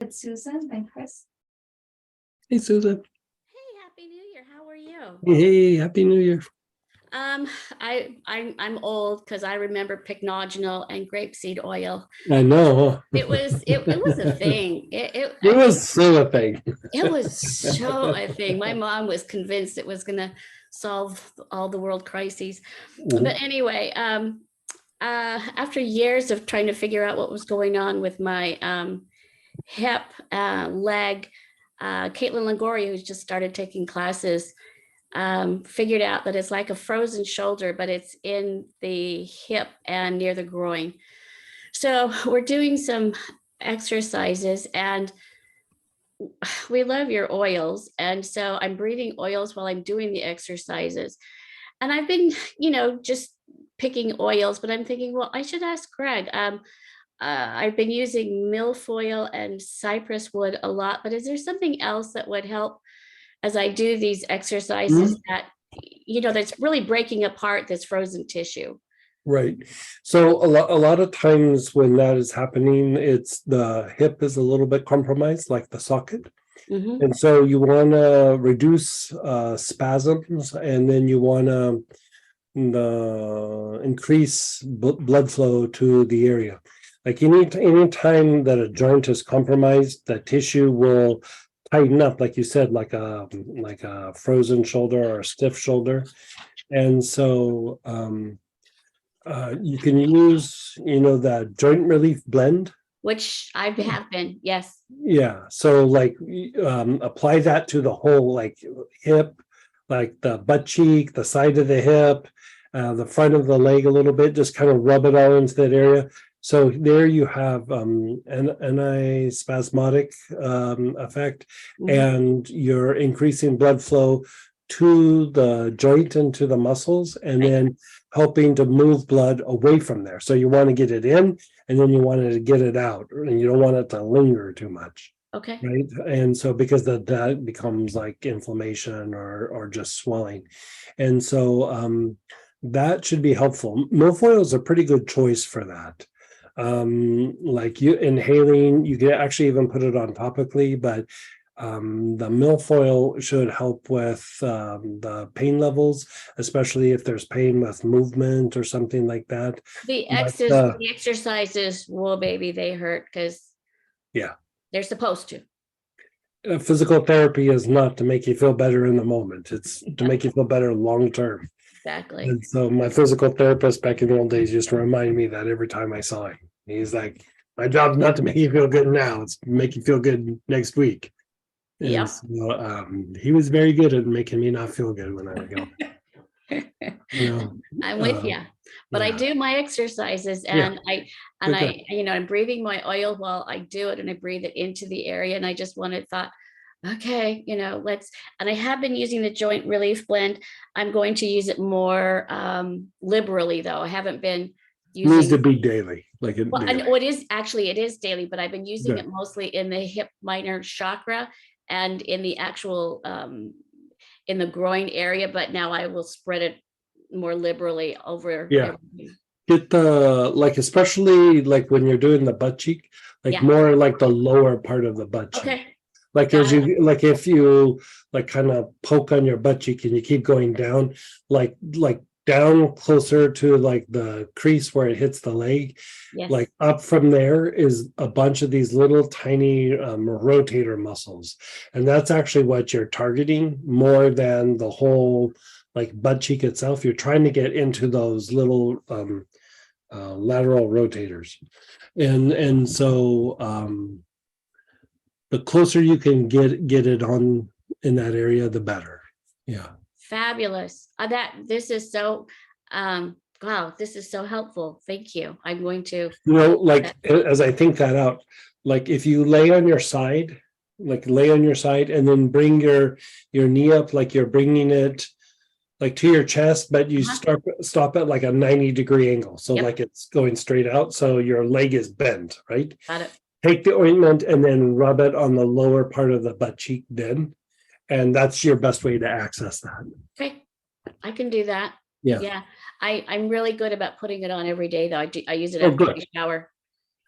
with Susan and Chris. Hey, Susan. Hey, Happy New Year. How are you? Hey, Happy New Year. I'm old because I remember pycnogenol and grapeseed oil. I know. It was a thing. It was so a thing. It was so a thing. My mom was convinced it was gonna solve all the world crises. But anyway, after years of trying to figure out what was going on with my hip, leg, Caitlin Longoria, who's just started taking classes, figured out that it's like a frozen shoulder, but it's in the hip and near the groin. So we're doing some exercises and we love your oils. And so I'm breathing oils while I'm doing the exercises. And I've been, just picking oils, but I'm thinking, well, I should ask Greg. I've been using milfoil and cypress wood a lot, but is there something else that would help as I do these exercises that, that's really breaking apart this frozen tissue? Right. So a lot of times when that is happening, it's the hip is a little bit compromised, like the socket. Mhm. And so you want to reduce spasms, and then you want to increase blood flow to the area. Like any time that a joint is compromised, the tissue will tighten up, like you said, like a frozen shoulder or a stiff shoulder. And so you can use, that joint relief blend. Which I have been, yes. Yeah. So apply that to the whole hip, like the butt cheek, the side of the hip, the front of the leg a little bit, just kind of rub it all into that area. So there you have an antispasmodic effect, and you're increasing blood flow to the joint and to the muscles, and then helping to move blood away from there. So you want to get it in, and then you want to get it out, and you don't want it to linger too much. Okay. Right. And so because that becomes like inflammation or just swelling. And so that should be helpful. Milfoil is a pretty good choice for that. Like you inhaling, you can actually even put it on topically, but the milfoil should help with the pain levels, especially if there's pain with movement or something like that. The exercises, whoa, baby, they hurt because they're supposed to. Physical therapy is not to make you feel better in the moment. It's to make you feel better long term. Exactly. And so my physical therapist back in the old days used to remind me that every time I saw him. He's like, my job's not to make you feel good now, it's to make you feel good next week. Yeah. So, he was very good at making me not feel good when I would go. I'm with you, but I do my exercises, and I'm breathing my oil while I do it, and I breathe it into the area, and I just thought, okay, and I have been using the joint relief blend. I'm going to use it more liberally, though. I haven't been using. It needs to be daily, daily. It is daily, but I've been using it mostly in the hip minor chakra and in the actual in the groin area, but now I will spread it more liberally over. Everything. Get the especially when you're doing the butt cheek, more like the lower part of the butt cheek. Okay. If you kind of poke on your butt cheek and you keep going down, down closer to the crease where it hits the leg, up from there is a bunch of these little tiny rotator muscles, and that's actually what you're targeting more than the whole butt cheek itself. You're trying to get into those little lateral rotators, and so the closer you can get it on in that area, the better. Yeah. Fabulous. This is so wow, this is so helpful. Thank you. I'm going to as I think that out, if you lay on your side, and then bring your knee up like you're bringing it to your chest, but you stop at a 90-degree angle, so it's going straight out, so your leg is bent, right? Got it. Take the ointment and then rub it on the lower part of the butt cheek then. And that's your best way to access that. Okay, I can do that. Yeah. I'm really good about putting it on every day, though. I use it after I shower.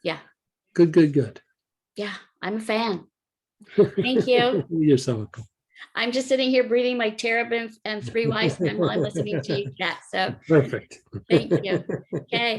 Yeah. Good. Yeah. I'm a fan. Thank you. You're so welcome. I'm just sitting here breathing my Terrapin and 3 Wise Men while I'm listening to you chat. So Perfect. thank you. Okay.